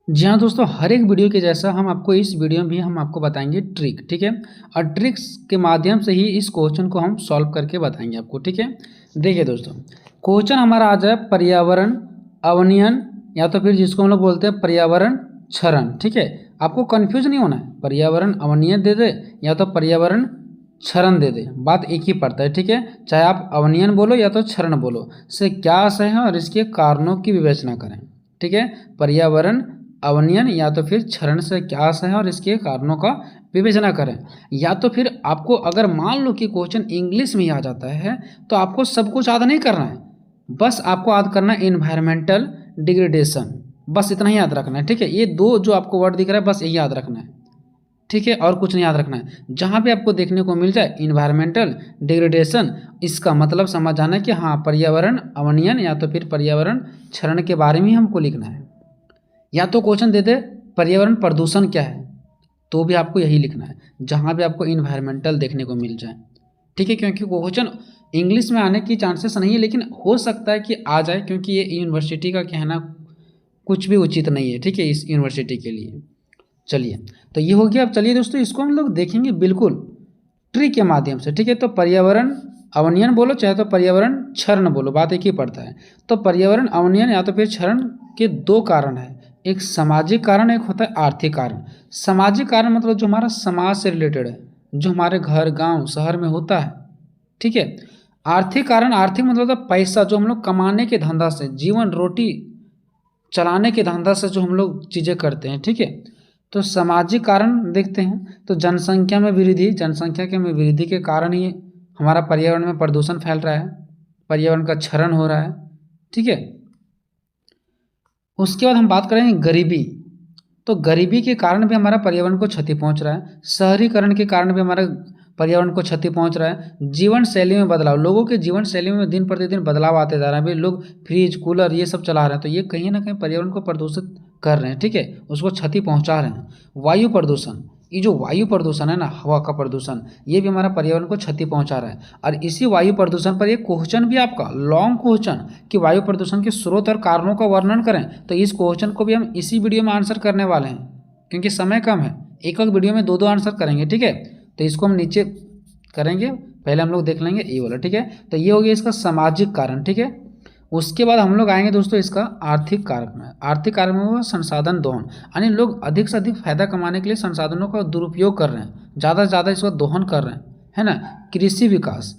जी हाँ दोस्तों, हर एक वीडियो के जैसा हम आपको इस वीडियो में भी हम आपको बताएंगे ट्रिक, ठीक है। और ट्रिक्स के माध्यम से ही इस क्वेश्चन को हम सॉल्व करके बताएंगे आपको, ठीक है। देखिए दोस्तों, क्वेश्चन हमारा आ जाए पर्यावरण अवनयन, या तो फिर जिसको हम लोग बोलते हैं पर्यावरण क्षरण, ठीक है। आपको कन्फ्यूज नहीं होना है, पर्यावरण अवनयन दे दे या तो पर्यावरण क्षरण दे दे, बात एक ही पड़ता है, ठीक है। चाहे आप अवनयन बोलो या तो क्षरण बोलो, से क्या आशय है और इसके कारणों की विवेचना करें, ठीक है। पर्यावरण अवनयन या तो फिर क्षरण से क्या आशय है और इसके कारणों का विवेचना करें। या तो फिर आपको अगर मान लो कि क्वेश्चन इंग्लिश में ही आ जाता है तो आपको सब कुछ याद नहीं करना है, बस आपको याद करना है इन्वायरमेंटल डिग्रेडेशन, बस इतना ही याद रखना है, ठीक है। ये दो जो आपको वर्ड दिख रहा है बस यही याद रखना है, ठीक है, और कुछ नहीं याद रखना है। जहाँ पे आपको देखने को मिल जाए इन्वायरमेंटल डिग्रेडेशन, इसका मतलब समझ जाना है कि हाँ पर्यावरण अवनयन या तो फिर पर्यावरण क्षरण के बारे में हमको लिखना है। या तो क्वेश्चन दे दे पर्यावरण प्रदूषण क्या है, तो भी आपको यही लिखना है, जहाँ भी आपको इन्वायरमेंटल देखने को मिल जाए, ठीक है। क्योंकि क्वेश्चन इंग्लिश में आने की चांसेस नहीं है, लेकिन हो सकता है कि आ जाए, क्योंकि ये यूनिवर्सिटी का कहना कुछ भी उचित नहीं है, ठीक है, इस यूनिवर्सिटी के लिए। चलिए, तो ये हो गया। अब चलिए दोस्तों, इसको हम लोग देखेंगे बिल्कुल ट्रिक के माध्यम से, ठीक है। तो पर्यावरण अवनयन बोलो चाहे तो पर्यावरण क्षरण बोलो, बात एक ही पड़ता है। तो पर्यावरण अवनयन या तो फिर क्षरण के दो कारण है, एक सामाजिक कारण, एक होता है आर्थिक कारण। सामाजिक कारण मतलब जो हमारा समाज से रिलेटेड है, जो हमारे घर गांव शहर में होता है, ठीक है। आर्थिक कारण, आर्थिक मतलब होता है पैसा, जो हम लोग कमाने के धंधा से, जीवन रोटी चलाने के धंधा से जो हम लोग चीज़ें करते हैं, ठीक है। तो सामाजिक कारण देखते हैं, तो जनसंख्या में वृद्धि, जनसंख्या के में वृद्धि के कारण ही हमारा पर्यावरण में प्रदूषण फैल रहा है, पर्यावरण का क्षरण हो रहा है, ठीक है। उसके बाद हम बात करेंगे गरीबी, तो गरीबी के कारण भी हमारा पर्यावरण को क्षति पहुंच रहा है। शहरीकरण के कारण भी हमारा पर्यावरण को क्षति पहुंच रहा है। जीवन शैली में बदलाव, लोगों के जीवन शैली में दिन प्रतिदिन बदलाव आते जा रहा है। अभी लोग फ्रिज कूलर ये सब चला रहे हैं, तो ये कहीं ना कहीं पर्यावरण को प्रदूषित कर रहे हैं, ठीक है, उसको क्षति पहुंचा रहे हैं। वायु प्रदूषण, ये जो वायु प्रदूषण है ना, हवा का प्रदूषण, ये भी हमारा पर्यावरण को क्षति पहुंचा रहा है। और इसी वायु प्रदूषण पर एक क्वेश्चन भी आपका लॉन्ग क्वेश्चन कि वायु प्रदूषण के स्रोत और कारणों का वर्णन करें, तो इस क्वेश्चन को भी हम इसी वीडियो में आंसर करने वाले हैं, क्योंकि समय कम है, एक एक वीडियो में दो दो आंसर करेंगे, ठीक है। तो इसको हम नीचे करेंगे, पहले हम लोग देख लेंगे ये वाला, ठीक है। तो ये हो गया इसका सामाजिक कारण, ठीक है। उसके बाद हम लोग आएंगे दोस्तों इसका आर्थिक कारक में। आर्थिक कारक में वो संसाधन दोहन, यानी लोग अधिक से अधिक फायदा कमाने के लिए संसाधनों का दुरुपयोग कर रहे हैं, ज़्यादा से ज़्यादा इसका दोहन कर रहे हैं, है ना। कृषि विकास,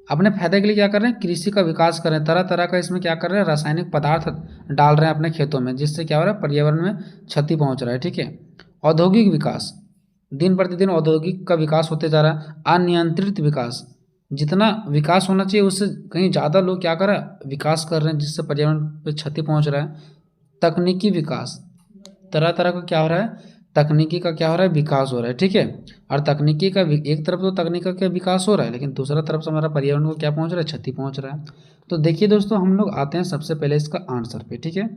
अपने फायदे के लिए क्या कर रहे हैं, कृषि का विकास कर रहे हैं, तरह तरह का इसमें क्या कर रहे हैं, रासायनिक पदार्थ डाल रहे हैं अपने खेतों में, जिससे क्या हो रहा है, पर्यावरण में क्षति पहुंच रहा है, ठीक है। औद्योगिक विकास, दिन प्रतिदिन औद्योगिक का विकास होते जा रहा है। अनियंत्रित विकास, जितना विकास होना चाहिए उससे कहीं ज़्यादा लोग क्या कर रहे हैं, विकास कर रहे हैं, जिससे पर्यावरण पे क्षति पहुंच रहा है। तकनीकी विकास, तरह तरह का क्या हो रहा है, तकनीकी का क्या हो रहा है, विकास हो रहा है, ठीक है। और तकनीकी का एक तरफ तो तकनीक का विकास हो रहा है, लेकिन दूसरा तरफ से हमारा पर्यावरण को क्या पहुंच रहा है, क्षति पहुंच रहा है। तो देखिए दोस्तों, हम लोग आते हैं सबसे पहले इसका आंसर पे, ठीक है।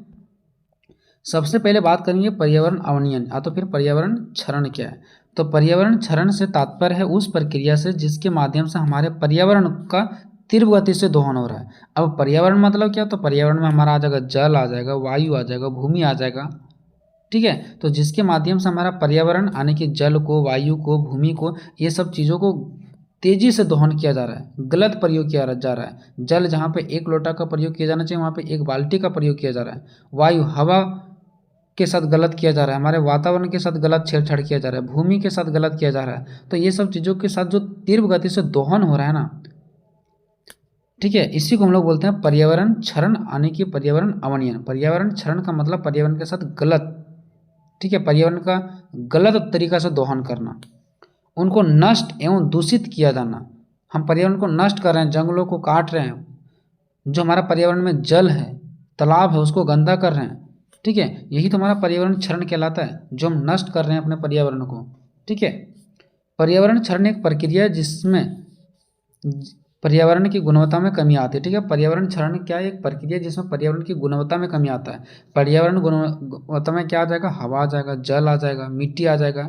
सबसे पहले बात करेंगे पर्यावरण अवनयन या तो फिर पर्यावरण क्षरण क्या है। तो पर्यावरण क्षरण से तात्पर्य है उस प्रक्रिया से जिसके माध्यम से हमारे पर्यावरण का तीव्र गति से दोहन हो रहा है। अब पर्यावरण मतलब क्या, तो पर्यावरण में हमारा आ जाएगा जल, आ जाएगा वायु, आ जाएगा भूमि, आ जाएगा, ठीक है। तो जिसके माध्यम से हमारा पर्यावरण यानी कि जल को, वायु को, भूमि को, ये सब चीज़ों को तेजी से दोहन किया जा रहा है, गलत प्रयोग किया जा रहा है। जल जहाँ पे एक लोटा का प्रयोग किया जाना चाहिए, वहाँ पे एक बाल्टी का प्रयोग किया जा रहा है। वायु, हवा के साथ गलत किया जा रहा है, हमारे वातावरण के साथ गलत छेड़छाड़ किया जा रहा है, भूमि के साथ गलत किया जा रहा है। तो ये सब चीज़ों के साथ जो तीव्र गति से दोहन हो रहा है ना, ठीक है, इसी को हम लोग बोलते हैं पर्यावरण क्षरण यानी कि पर्यावरण अवनयन। पर्यावरण क्षरण का मतलब पर्यावरण के साथ गलत, ठीक है, पर्यावरण का गलत तरीका से दोहन करना, उनको नष्ट एवं दूषित किया जाना। हम पर्यावरण को नष्ट कर रहे हैं, जंगलों को काट रहे हैं, जो हमारा पर्यावरण में जल है, तालाब है, उसको गंदा कर रहे हैं, ठीक है। यही तो हमारा पर्यावरण क्षरण कहलाता है, जो हम नष्ट कर रहे हैं अपने पर्यावरण को, ठीक है। पर्यावरण क्षरण एक प्रक्रिया है जिसमें पर्यावरण की गुणवत्ता में कमी आती है, ठीक है। पर्यावरण क्षरण क्या है, एक प्रक्रिया है जिसमें पर्यावरण की गुणवत्ता में कमी आता है। पर्यावरण गुणवत्ता में क्या आ जाएगा, हवा आ जाएगा, जल आ जाएगा, मिट्टी आ जाएगा।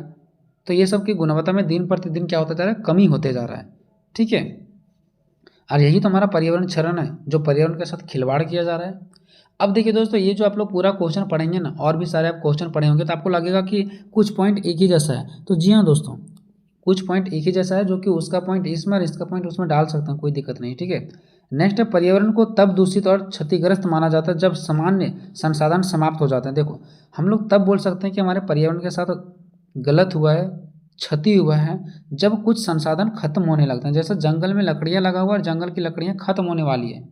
तो ये सब की गुणवत्ता में दिन प्रतिदिन क्या होता जा रहा है, कमी होते जा रहा है, ठीक है। और यही तो हमारा पर्यावरण क्षरण है, जो पर्यावरण के साथ खिलवाड़ किया जा रहा है। अब देखिए दोस्तों, ये जो आप लोग पूरा क्वेश्चन पढ़ेंगे ना, और भी सारे आप क्वेश्चन पढ़े होंगे, तो आपको लगेगा कि कुछ पॉइंट एक ही जैसा है। तो जी हाँ दोस्तों, कुछ पॉइंट एक ही जैसा है, जो कि उसका पॉइंट इसमें और इसका पॉइंट उसमें डाल सकते हैं, कोई दिक्कत नहीं, ठीक है। नेक्स्ट है, पर्यावरण को तब दूषित और क्षतिग्रस्त माना जाता है जब सामान्य संसाधन समाप्त हो जाते हैं। देखो, हम लोग तब बोल सकते हैं कि हमारे पर्यावरण के साथ गलत हुआ है, क्षति हुआ है, जब कुछ संसाधन खत्म होने लगते हैं। जैसे जंगल में लकड़ियाँ लगा हुआ है और जंगल की लकड़ियाँ खत्म होने वाली है।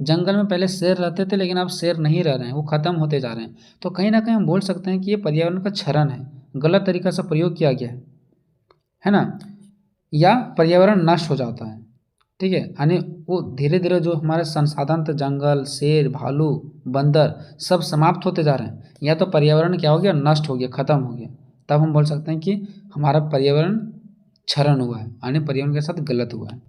जंगल में पहले शेर रहते थे, लेकिन अब शेर नहीं रह रहे हैं, वो खत्म होते जा रहे हैं। तो कहीं ना कहीं हम बोल सकते हैं कि ये पर्यावरण का क्षरण है, गलत तरीका से प्रयोग किया गया है ना, या पर्यावरण नष्ट हो जाता है, ठीक है। यानी वो धीरे धीरे जो हमारे संसाधन थे, जंगल, शेर, भालू, बंदर, सब समाप्त होते जा रहे हैं, या तो पर्यावरण क्या हो गया, नष्ट हो गया, खत्म हो गया। तब हम बोल सकते हैं कि हमारा पर्यावरण क्षरण हुआ है, यानी पर्यावरण के साथ गलत हुआ है।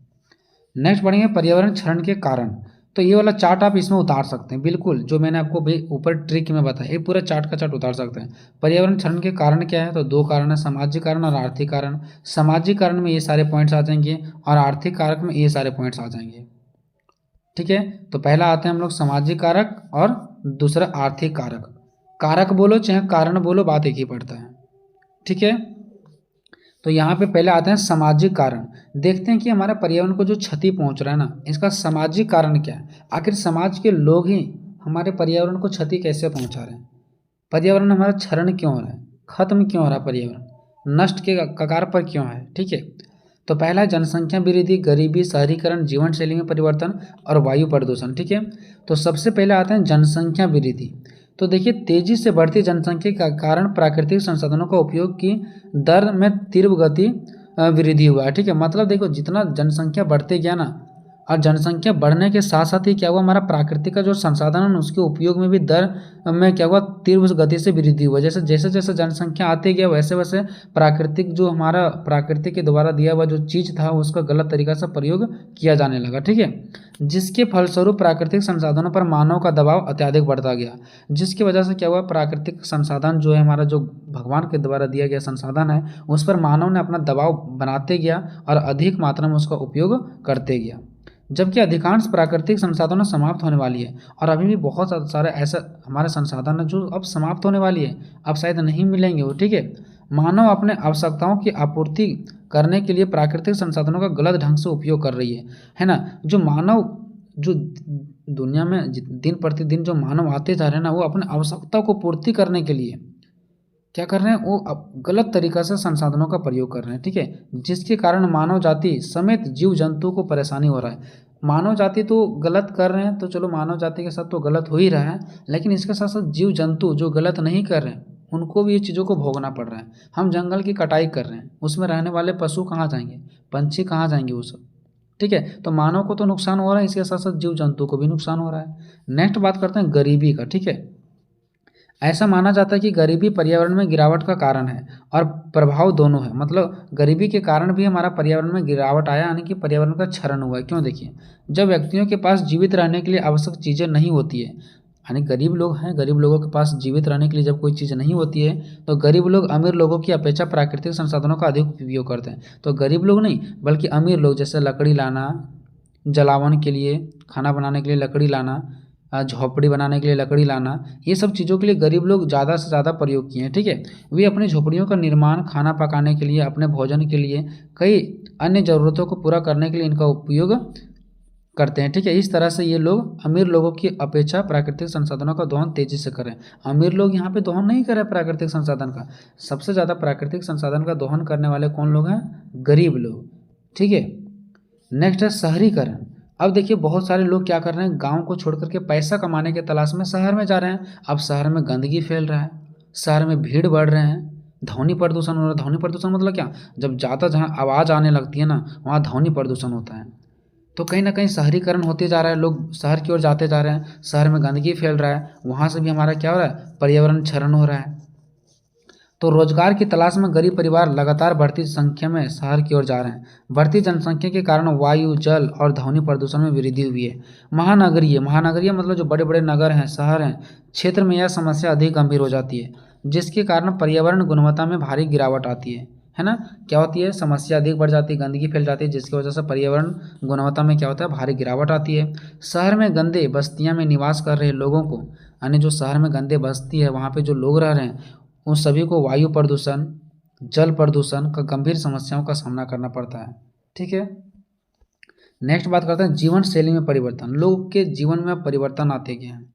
नेक्स्ट पढ़ेंगे पर्यावरण क्षरण के कारण। तो ये वाला चार्ट आप इसमें उतार सकते हैं, बिल्कुल जो मैंने आपको भी ऊपर ट्रिक में बताया, ये पूरा चार्ट का चार्ट उतार सकते हैं। पर्यावरण क्षरण के कारण क्या है, तो दो कारण है, सामाजिक कारण और आर्थिक कारण। सामाजिक कारण में ये सारे पॉइंट्स आ जाएंगे और आर्थिक कारक में ये सारे पॉइंट्स आ जाएंगे, ठीक है। तो पहला आते हैं हम लोग सामाजिक कारक और दूसरा आर्थिक कारक। कारक बोलो चाहे कारण बोलो, बात एक ही पड़ता है, ठीक है। तो यहाँ पे पहले आते हैं सामाजिक कारण। देखते हैं कि हमारा पर्यावरण को जो क्षति पहुँच रहा है ना, इसका सामाजिक कारण क्या है। आखिर समाज के लोग ही हमारे पर्यावरण को क्षति कैसे पहुँचा रहे हैं, पर्यावरण हमारा क्षरण क्यों हो रहा है, खत्म क्यों हो रहा है, पर्यावरण नष्ट के कगार पर क्यों है, ठीक है। तो पहला है जनसंख्या वृद्धि, गरीबी, शहरीकरण, जीवन शैली में परिवर्तन और वायु प्रदूषण, ठीक है। तो सबसे पहले आते हैं जनसंख्या वृद्धि। तो देखिए, तेजी से बढ़ती जनसंख्या के कारण प्राकृतिक संसाधनों का उपयोग की दर में तीव्र गति वृद्धि हुआ है, ठीक है। मतलब देखो, जितना जनसंख्या बढ़ते गया ना, और जनसंख्या बढ़ने के साथ साथ ही क्या हुआ, हमारा प्राकृतिक का जो संसाधन है उसके उपयोग में भी दर में क्या हुआ, तीव्र गति से वृद्धि हुआ। जैसे जैसे जैसे जनसंख्या आते गया, वैसे वैसे प्राकृतिक जो हमारा प्रकृति के द्वारा दिया हुआ जो चीज़ था उसका गलत तरीका से प्रयोग किया जाने लगा, ठीक है। जिसके फलस्वरूप प्राकृतिक संसाधनों पर मानव का दबाव अत्यधिक बढ़ता गया, जिसकी वजह से क्या हुआ, प्राकृतिक संसाधन जो है हमारा, जो भगवान के द्वारा दिया गया संसाधन है, उस पर मानव ने अपना दबाव बनाते गया और अधिक मात्रा में उसका उपयोग करते गया। जबकि अधिकांश प्राकृतिक संसाधनों समाप्त होने वाली है, और अभी भी बहुत सारे ऐसे हमारे संसाधन हैं जो अब समाप्त होने वाली है, अब शायद नहीं मिलेंगे वो, ठीक है। मानव अपने आवश्यकताओं की आपूर्ति करने के लिए प्राकृतिक संसाधनों का गलत ढंग से उपयोग कर रही है ना। जो मानव, जो दुनिया में दिन प्रतिदिन जो मानव आते जा रहे हैं ना, वो अपने आवश्यकताओं को पूर्ति करने के लिए क्या कर रहे हैं, वो अब गलत तरीका से संसाधनों का प्रयोग कर रहे हैं, ठीक है। जिसके कारण मानव जाति समेत जीव जंतु को परेशानी हो रहा है। मानव जाति तो गलत कर रहे हैं, तो चलो मानव जाति के साथ तो गलत हो ही रहा है, लेकिन इसके साथ साथ जीव जंतु जो गलत नहीं कर रहे हैं उनको भी ये चीज़ों को भोगना पड़ रहा है। हम जंगल की कटाई कर रहे हैं, उसमें रहने वाले पशु कहाँ जाएंगे, पंछी कहाँ जाएंगे, वो सब, ठीक है। तो मानव को तो नुकसान हो रहा है, इसके साथ साथ जीव जंतु को भी नुकसान हो रहा है। नेक्स्ट बात करते हैं गरीबी का, ठीक है। ऐसा माना जाता है कि गरीबी पर्यावरण में गिरावट का कारण है और प्रभाव दोनों है। मतलब गरीबी के कारण भी हमारा पर्यावरण में गिरावट आया, यानी कि पर्यावरण का क्षरण हुआ है। क्यों, देखिए, जब व्यक्तियों के पास जीवित रहने के लिए आवश्यक चीज़ें नहीं होती है, यानी गरीब लोग हैं, गरीब लोगों के पास जीवित रहने के लिए जब कोई चीज़ नहीं होती है, तो गरीब लोग अमीर लोगों की अपेक्षा प्राकृतिक संसाधनों का अधिक उपयोग करते हैं। तो गरीब लोग नहीं, बल्कि अमीर लोग, जैसे लकड़ी लाना, जलावन के लिए, खाना बनाने के लिए लकड़ी लाना, झोपड़ी बनाने के लिए लकड़ी लाना, ये सब चीज़ों के लिए गरीब लोग ज़्यादा से ज़्यादा प्रयोग किए हैं, ठीक है। वे अपनी झोपड़ियों का निर्माण खाना पकाने के लिए, अपने भोजन के लिए, कई अन्य ज़रूरतों को पूरा करने के लिए इनका उपयोग करते हैं, ठीक है। इस तरह से ये लोग अमीर लोगों की अपेक्षा प्राकृतिक संसाधनों का दोहन तेजी से करें। अमीर लोग यहाँ पे दोहन नहीं कर रहे प्राकृतिक संसाधन का, सबसे ज़्यादा प्राकृतिक संसाधन का दोहन करने वाले कौन लोग हैं, गरीब लोग, ठीक है। नेक्स्ट है शहरीकरण। अब देखिए, बहुत सारे लोग क्या कर रहे हैं, गांव को छोड़ करके पैसा कमाने के तलाश में शहर में जा रहे हैं। अब शहर में गंदगी फैल रहा है, शहर में भीड़ बढ़ रहे हैं, ध्वनि प्रदूषण हो रहा है। ध्वनि प्रदूषण मतलब क्या, जब ज़्यादा जहाँ आवाज़ आने लगती है ना, वहाँ ध्वनि प्रदूषण होता है। तो कहीं ना कहीं शहरीकरण होते जा रहा है, लोग शहर की ओर जाते जा रहे हैं, शहर में गंदगी फैल रहा है, वहाँ से भी हमारा क्या हो रहा है, पर्यावरण क्षरण हो रहा है। तो रोजगार की तलाश में गरीब परिवार लगातार बढ़ती संख्या में शहर की ओर जा रहे हैं। बढ़ती जनसंख्या के कारण वायु, जल और ध्वनि प्रदूषण में वृद्धि हुई है। महानगरीय मतलब जो बड़े बड़े नगर हैं, शहर हैं, क्षेत्र में यह समस्या अधिक गंभीर हो जाती है, जिसके कारण पर्यावरण गुणवत्ता में भारी गिरावट आती है ना, क्या होती है, समस्या अधिक बढ़ जाती है, गंदगी फैल जाती है, जिसकी वजह से पर्यावरण गुणवत्ता में क्या होता है, भारी गिरावट आती है। शहर में गंदे बस्तियां में निवास कर रहे लोगों को, यानी जो शहर में गंदे बस्ती है वहाँ पे जो लोग रह रहे हैं उन सभी को वायु प्रदूषण, जल प्रदूषण का गंभीर समस्याओं का सामना करना पड़ता है। ठीक है, नेक्स्ट बात करते हैं जीवन शैली में परिवर्तन। लोग के जीवन में परिवर्तन आते गए हैं।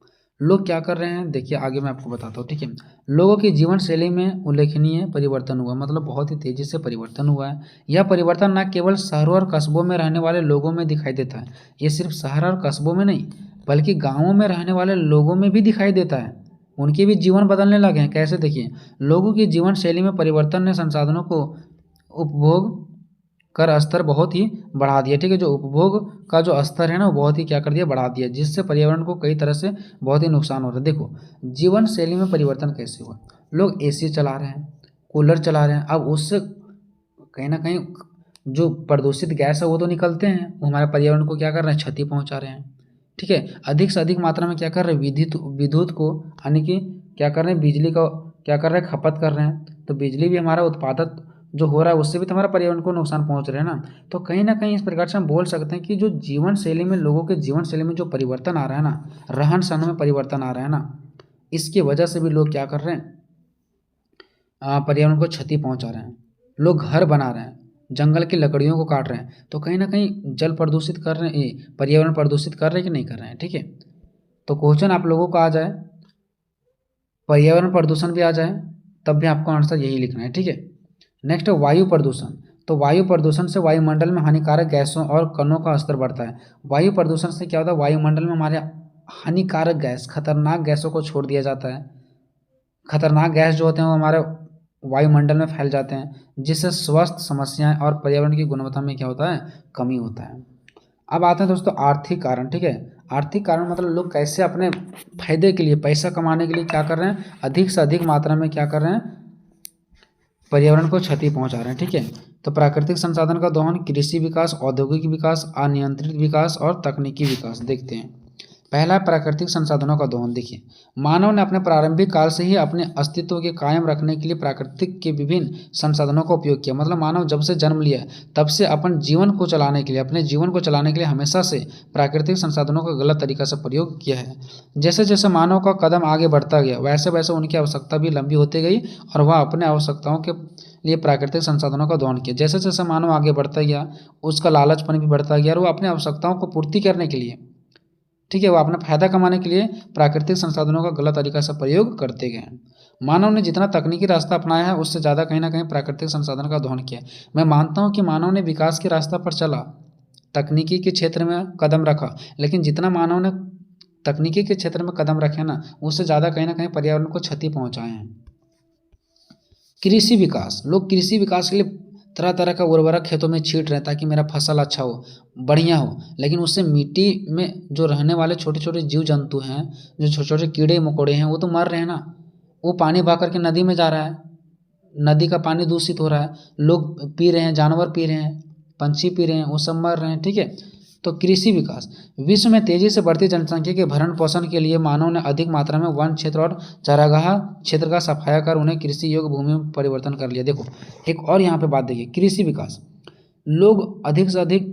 लोग क्या कर रहे हैं, देखिए आगे मैं आपको बताता हूँ। ठीक है, लोगों की जीवन शैली में उल्लेखनीय परिवर्तन हुआ, मतलब बहुत ही तेजी से परिवर्तन हुआ है। यह परिवर्तन न केवल शहरों और कस्बों में रहने वाले लोगों में दिखाई देता है, ये सिर्फ शहर और कस्बों में नहीं बल्कि गाँवों में रहने वाले लोगों में भी दिखाई देता है। उनके भी जीवन बदलने लगे हैं। कैसे, देखिए लोगों की जीवन शैली में परिवर्तन ने संसाधनों को उपभोग कर स्तर बहुत ही बढ़ा दिया। ठीक है, जो उपभोग का जो स्तर है ना वो बहुत ही क्या कर दिया, बढ़ा दिया, जिससे पर्यावरण को कई तरह से बहुत ही नुकसान हो रहा है। देखो जीवन शैली में परिवर्तन कैसे हुआ, लोग एसी चला रहे हैं, कूलर चला रहे हैं, अब उससे कहीं ना कहीं जो प्रदूषित गैस है वो तो निकलते हैं, वो हमारे पर्यावरण को क्या कर रहे हैं, क्षति पहुंचा रहे हैं। ठीक है, अधिक से अधिक मात्रा में क्या कर रहे हैं, विद्युत को, यानी कि क्या कर रहे हैं, बिजली का क्या कर रहे हैं, खपत कर रहे हैं। तो बिजली भी हमारा उत्पादक जो हो रहा है उससे भी तो हमारा पर्यावरण को नुकसान पहुंच रहा है ना। तो कहीं ना कहीं इस प्रकार से हम बोल सकते हैं कि जो जीवन शैली में, लोगों के जीवन शैली में जो परिवर्तन आ रहा है ना, रहन सहन में परिवर्तन आ रहा है ना, इसकी वजह से भी लोग क्या कर रहे हैं, पर्यावरण को क्षति पहुंचा रहे हैं। लोग घर बना रहे हैं, जंगल की लकड़ियों को काट रहे हैं, तो कहीं ना कहीं जल प्रदूषित कर रहे हैं, पर्यावरण प्रदूषित कर रहे हैं कि नहीं कर रहे हैं। ठीक है, तो क्वेश्चन आप लोगों को आ जाए, पर्यावरण प्रदूषण भी आ जाए, तब भी आपको आंसर यही लिखना है। ठीक है, नेक्स्ट है वायु प्रदूषण। तो वायु प्रदूषण से वायुमंडल में हानिकारक गैसों और कणों का स्तर बढ़ता है। वायु प्रदूषण से क्या होता है, वायुमंडल में हमारे हानिकारक गैस, खतरनाक गैसों को छोड़ दिया जाता है। खतरनाक गैस जो होते हैं वो हमारे वायुमंडल में फैल जाते हैं, जिससे स्वास्थ्य समस्याएं और पर्यावरण की गुणवत्ता में क्या होता है, कमी होता है। अब आते हैं दोस्तों आर्थिक कारण। ठीक है, आर्थिक कारण मतलब लोग कैसे अपने फायदे के लिए, पैसा कमाने के लिए क्या कर रहे हैं, अधिक से अधिक मात्रा में क्या कर रहे हैं, पर्यावरण को क्षति पहुंचा रहे हैं। ठीक है, तो प्राकृतिक संसाधन का दोहन, कृषि विकास, औद्योगिक विकास, अनियंत्रित विकास और तकनीकी विकास। देखते हैं, पहला है प्राकृतिक संसाधनों का दोहन। देखिए मानव ने अपने प्रारंभिक काल से ही अपने अस्तित्व के कायम रखने के लिए प्राकृतिक के विभिन्न संसाधनों का उपयोग किया। मतलब मानव जब से जन्म लिया तब से अपन जीवन को चलाने के लिए, अपने जीवन को चलाने के लिए हमेशा से प्राकृतिक संसाधनों का गलत तरीका से प्रयोग किया है। जैसे जैसे मानव का कदम आगे बढ़ता गया वैसे वैसे उनकी आवश्यकता भी लंबी होती गई और वह अपने आवश्यकताओं के लिए प्राकृतिक संसाधनों का दोहन किया। जैसे जैसे मानव आगे बढ़ता गया उसका लालचपन भी बढ़ता गया और वो अपने आवश्यकताओं को पूर्ति करने के लिए, ठीक है, वो अपना फायदा कमाने के लिए प्राकृतिक संसाधनों का गलत तरीका से प्रयोग करते गए हैं। मानव ने जितना तकनीकी रास्ता अपनाया है उससे ज़्यादा कहीं ना कहीं प्राकृतिक संसाधन का दोहन किया। मैं मानता हूँ कि मानव ने विकास के रास्ता पर चला, तकनीकी के क्षेत्र में कदम रखा, लेकिन जितना मानव ने तकनीकी के क्षेत्र में कदम रखे ना उससे ज़्यादा कहीं ना कहीं पर्यावरण को क्षति पहुँचाए हैं। कृषि विकास, लोग कृषि विकास के लिए तरह तरह का उर्वरक खेतों में छींट रहे हैं ताकि मेरा फसल अच्छा हो, बढ़िया हो, लेकिन उससे मिट्टी में जो रहने वाले छोटे छोटे जीव जंतु हैं, जो छोटे छोटे कीड़े मकोड़े हैं, वो तो मर रहे हैं ना। वो पानी बहा करके नदी में जा रहा है, नदी का पानी दूषित हो रहा है, लोग पी रहे हैं, जानवर पी रहे हैं, पंछी पी रहे हैं, वो सब मर रहे हैं। ठीक है, तो कृषि विकास, विश्व में तेजी से बढ़ती जनसंख्या के भरण पोषण के लिए मानव ने अधिक मात्रा में वन क्षेत्र और चारागाह क्षेत्र का सफाया कर उन्हें कृषि योग्य भूमि में परिवर्तन कर लिया। देखो एक और यहाँ पे बात देखिए, कृषि विकास, लोग अधिक से अधिक,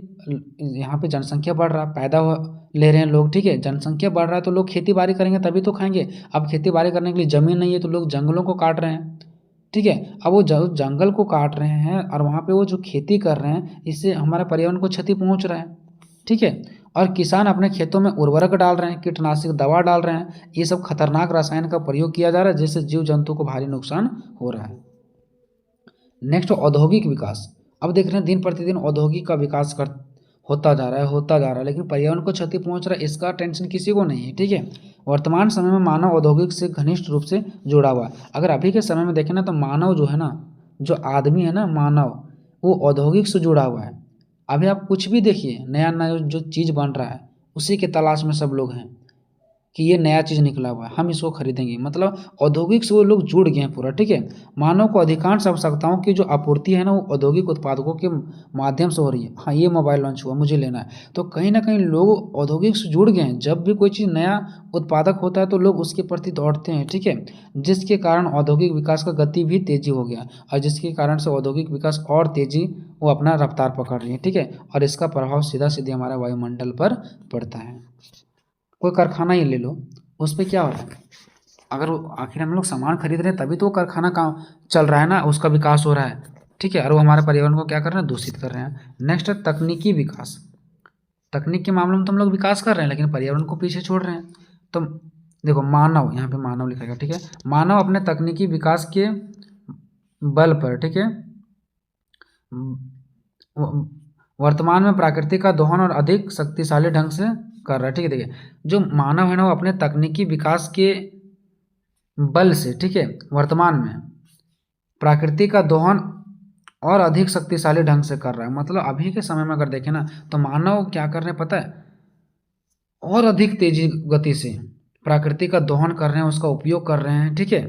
यहाँ पे जनसंख्या बढ़ रहा, ले रहे हैं लोग, ठीक है, जनसंख्या बढ़ रहा है तो लोग खेती बाड़ी करेंगे तभी तो खाएंगे। अब खेती बाड़ी करने के लिए ज़मीन नहीं है तो लोग जंगलों को काट रहे हैं। ठीक है, अब वो जंगल को काट रहे हैं और वहाँ पे वो जो खेती कर रहे हैं इससे हमारे पर्यावरण को क्षति पहुँच रहा है। ठीक है, और किसान अपने खेतों में उर्वरक डाल रहे हैं, कीटनाशक दवा डाल रहे हैं, ये सब खतरनाक रसायन का प्रयोग किया जा रहा है जिससे जीव जंतु को भारी नुकसान हो रहा है। नेक्स्ट औद्योगिक विकास, अब देख रहे हैं दिन प्रतिदिन औद्योगिक का विकास होता जा रहा है, लेकिन पर्यावरण को क्षति पहुंच रहा है, इसका टेंशन किसी को नहीं है। ठीक है, वर्तमान समय में मानव औद्योगिक से घनिष्ठ रूप से जुड़ा हुआ है। अगर अभी के समय में देखें ना तो मानव जो है ना, जो आदमी है ना मानव, वो औद्योगिक से जुड़ा हुआ है। अभी आप कुछ भी देखिए, नया नया जो चीज़ बन रहा है उसी के तलाश में सब लोग हैं। कि ये नया चीज़ निकला हुआ है, हम इसको खरीदेंगे। मतलब औद्योगिक से वो लोग जुड़ गए हैं पूरा, ठीक है। मानव को अधिकांश आवश्यकताओं की जो आपूर्ति है ना, वो औद्योगिक उत्पादकों के माध्यम से हो रही है। हाँ, ये मोबाइल लॉन्च हुआ, मुझे लेना है, तो कहीं ना कहीं लोग औद्योगिक से जुड़ गए हैं। जब भी कोई चीज़ नया उत्पादक होता है तो लोग उसके प्रति दौड़ते हैं, ठीक है, जिसके कारण औद्योगिक विकास का गति भी तेजी हो गया, और जिसके कारण से औद्योगिक विकास और तेजी वो अपना रफ्तार पकड़ रही है, ठीक है। और इसका प्रभाव सीधा सीधे हमारे वायुमंडल पर पड़ता है। कोई कारखाना ही ले लो, उस पर क्या हो रहा है, अगर आखिर हम लोग सामान खरीद रहे हैं तभी तो वो कारखाना काम चल रहा है ना, उसका विकास हो रहा है, ठीक है। और वो हमारे पर्यावरण को क्या कर रहे हैं, दूषित कर रहे हैं। नेक्स्ट है तकनीकी विकास। तकनीक के मामले में तो हम लोग विकास कर रहे हैं लेकिन पर्यावरण को पीछे छोड़ रहे हैं। तो देखो मानव, यहाँ पे मानव लिखा गया, ठीक है। मानव अपने तकनीकी विकास के बल पर, ठीक है, वर्तमान में प्रकृति का दोहन और अधिक शक्तिशाली ढंग से कर रहा है, ठीक है। देखिए जो मानव है ना, वो अपने तकनीकी विकास के बल से, ठीक है, वर्तमान में प्रकृति का दोहन और अधिक शक्तिशाली ढंग से कर रहा है। मतलब अभी के समय में अगर देखें ना, तो मानव क्या कर रहे हैं पता है, और अधिक तेजी गति से प्रकृति का दोहन कर रहे हैं, उसका उपयोग कर रहे हैं, ठीक है।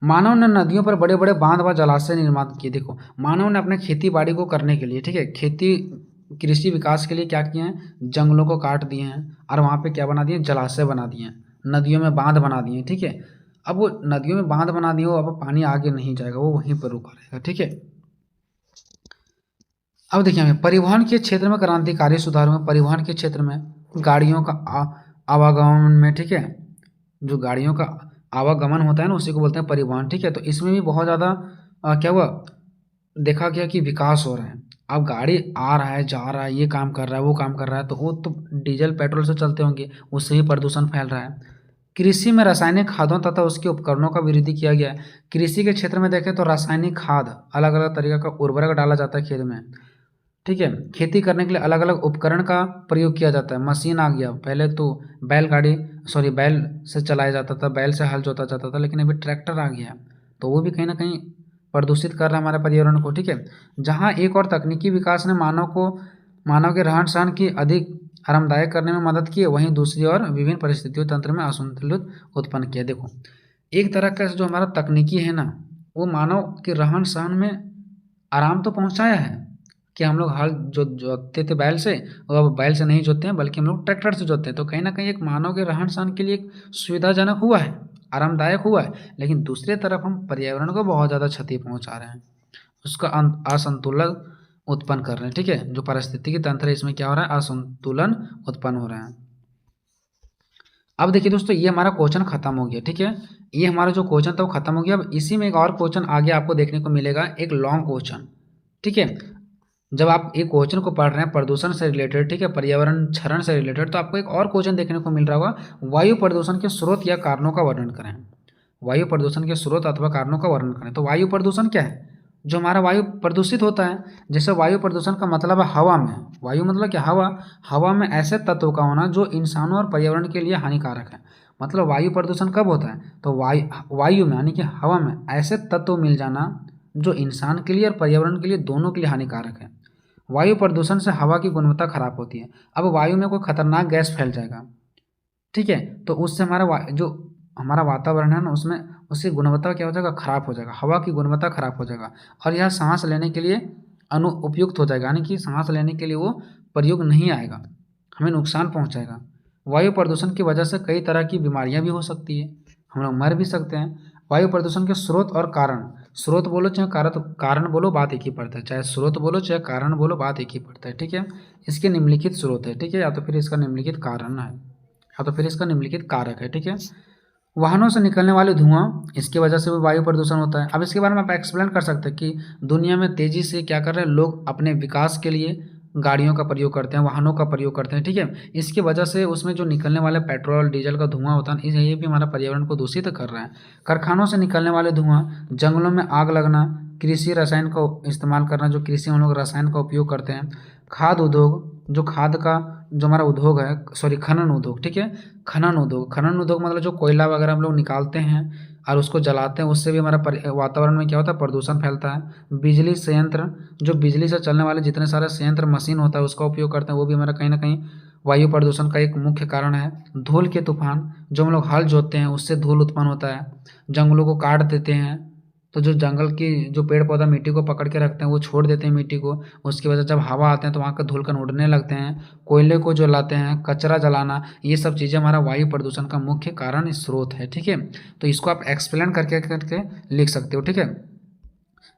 मानव ने नदियों पर बड़े बड़े बांध व जलाशय निर्माण किए। देखो मानव ने अपने खेती बाड़ी को करने के लिए, ठीक है, खेती कृषि विकास के लिए क्या किए हैं, जंगलों को काट दिए हैं और वहाँ पे क्या बना दिए, जलाशय बना दिए हैं, नदियों में बांध बना दिए, ठीक है। अब वो नदियों में बांध बना दिए, अब पानी आगे नहीं जाएगा, वो वहीं पर रुका रहेगा, ठीक है। अब देखिए हमें परिवहन के क्षेत्र में क्रांतिकारी सुधार हुए। परिवहन के क्षेत्र में गाड़ियों का आवागमन में, ठीक है, जो गाड़ियों का आवागमन होता है ना, उसी को बोलते हैं परिवहन, ठीक है। तो इसमें भी बहुत ज़्यादा क्या हुआ, देखा गया कि विकास हो रहा है। अब गाड़ी आ रहा है, जा रहा है, ये काम कर रहा है, वो काम कर रहा है, तो वो तो डीजल पेट्रोल से चलते होंगे, उससे ही प्रदूषण फैल रहा है। कृषि में रासायनिक खादों तथा उसके उपकरणों का वृद्धि किया गया है। कृषि के क्षेत्र में देखें तो रासायनिक खाद, अलग अलग तरीके का उर्वरक डाला जाता है खेत में, ठीक है। खेती करने के लिए अलग अलग उपकरण का प्रयोग किया जाता है। मशीन आ गया, पहले तो बैल से चलाया जाता था, बैल से हल जोता जाता था, लेकिन अभी ट्रैक्टर आ गया, तो वो भी कहीं ना कहीं प्रदूषित कर रहा है हमारे पर्यावरण को, ठीक है। जहाँ एक और तकनीकी विकास ने मानव के रहन सहन की अधिक आरामदायक करने में मदद की है, वहीं दूसरी ओर विभिन्न परिस्थितियों तंत्र में असंतुलित उत्पन्न किया। देखो एक तरह का जो हमारा तकनीकी है ना, वो मानव के रहन सहन में आराम तो पहुंचाया है कि हम लोग हल जोतते थे बैल से, और अब बैल से नहीं जोतते हैं बल्कि हम लोग ट्रैक्टर से जोतते हैं। तो कहीं ना कहीं एक मानव के रहन सहन के लिए एक सुविधाजनक हुआ है, आरामदायक हुआ है, लेकिन दूसरी तरफ हम पर्यावरण को बहुत ज़्यादा क्षति पहुंचा रहे हैं, उसका असंतुलन उत्पन्न कर रहे हैं, ठीक है। जो पारिस्थितिकी तंत्र है इसमें क्या हो रहा है, असंतुलन उत्पन्न हो रहा है। अब देखिए दोस्तों, ये हमारा क्वेश्चन खत्म हो गया, ठीक है। ये हमारा जो क्वेश्चन था वो खत्म हो गया। अब इसी में एक और क्वेश्चन आगे आपको देखने को मिलेगा, एक लॉन्ग क्वेश्चन, ठीक है। जब आप एक क्वेश्चन को पढ़ रहे हैं प्रदूषण से रिलेटेड, ठीक है, पर्यावरण क्षरण से रिलेटेड, तो आपको एक और क्वेश्चन देखने को मिल रहा होगा, वायु प्रदूषण के स्रोत या कारणों का वर्णन करें। वायु प्रदूषण के स्रोत अथवा कारणों का वर्णन करें। तो वायु प्रदूषण क्या है, जो हमारा वायु प्रदूषित होता है। जैसे वायु प्रदूषण का मतलब है हवा में, वायु मतलब क्या, हवा में ऐसे तत्वों का होना जो इंसानों और पर्यावरण के लिए हानिकारक है। मतलब वायु प्रदूषण कब होता है, तो वायु में यानी कि हवा में ऐसे तत्व मिल जाना जो इंसान के लिए और पर्यावरण के लिए दोनों के लिए हानिकारक है। वायु प्रदूषण से हवा की गुणवत्ता खराब होती है। अब वायु में कोई खतरनाक गैस फैल जाएगा, ठीक है, तो उससे जो हमारा वातावरण है ना, उसमें उसकी गुणवत्ता क्या हो जाएगा, खराब हो जाएगा, हवा की गुणवत्ता खराब हो जाएगा, और यह सांस लेने के लिए अनुपयुक्त हो जाएगा, यानी कि सांस लेने के लिए वो प्रयोग नहीं आएगा, हमें नुकसान पहुंचाएगा। वायु प्रदूषण की वजह से कई तरह की बीमारियां भी हो सकती है, हम लोग मर भी सकते हैं। वायु प्रदूषण के स्रोत और कारण, स्रोत बोलो चाहे कारण बोलो, बात एक ही पड़ता है, चाहे स्रोत बोलो चाहे कारण बोलो, बात एक ही पड़ता है, ठीक है। इसके निम्नलिखित स्रोत है, ठीक है, या तो फिर इसका निम्नलिखित कारण है, या तो फिर इसका निम्नलिखित कारक है, ठीक है। वाहनों से निकलने वाले धुआं, इसकी वजह से भी वायु प्रदूषण होता है। अब इसके बारे में आप एक्सप्लेन कर सकते हैं कि दुनिया में तेजी से क्या कर रहे हैं लोग, अपने विकास के लिए गाड़ियों का प्रयोग करते हैं, वाहनों का प्रयोग करते हैं, ठीक है। इसकी वजह से उसमें जो निकलने वाले पेट्रोल डीजल का धुआं होता है, ये भी हमारा पर्यावरण को दूषित कर रहा है। कारखानों से निकलने वाले धुआं, जंगलों में आग लगना, कृषि रसायन का इस्तेमाल करना, जो कृषि हम लोग रसायन का उपयोग करते हैं, खाद उद्योग, जो खाद का जो हमारा उद्योग है, खनन उद्योग, ठीक है, खनन उद्योग मतलब जो कोयला वगैरह हम लोग निकालते हैं और उसको जलाते हैं, उससे भी हमारा वातावरण में क्या होता है, प्रदूषण फैलता है। बिजली संयंत्र, जो बिजली से चलने वाले जितने सारे संयंत्र मशीन होता है उसका उपयोग करते हैं, वो भी हमारा कहीं ना कहीं वायु प्रदूषण का एक मुख्य कारण है। धूल के तूफान, जो हम लोग हल जोतते हैं उससे धूल उत्पन्न होता है। जंगलों को काट देते हैं तो जो जंगल की जो पेड़ पौधा मिट्टी को पकड़ के रखते हैं वो छोड़ देते हैं मिट्टी को, उसकी वजह से जब हवा आते हैं तो वहाँ का धूल कण उड़ने लगते हैं। कोयले को जलाते हैं, कचरा जलाना, ये सब चीज़ें हमारा वायु प्रदूषण का मुख्य कारण स्रोत है। ठीक है, तो इसको आप एक्सप्लेन करके करके लिख सकते हो। ठीक है,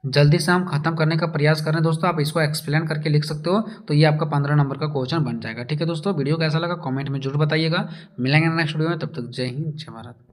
जल्दी से हम खत्म करने का प्रयास कर रहे हैं दोस्तों, आप इसको एक्सप्लेन करके लिख सकते हो, तो ये आपका 15 नंबर का क्वेश्चन बन जाएगा। ठीक है दोस्तों, वीडियो कैसा लगा कमेंट में जरूर बताइएगा। मिलेंगे नेक्स्ट वीडियो में, तब तक जय हिंद जय भारत।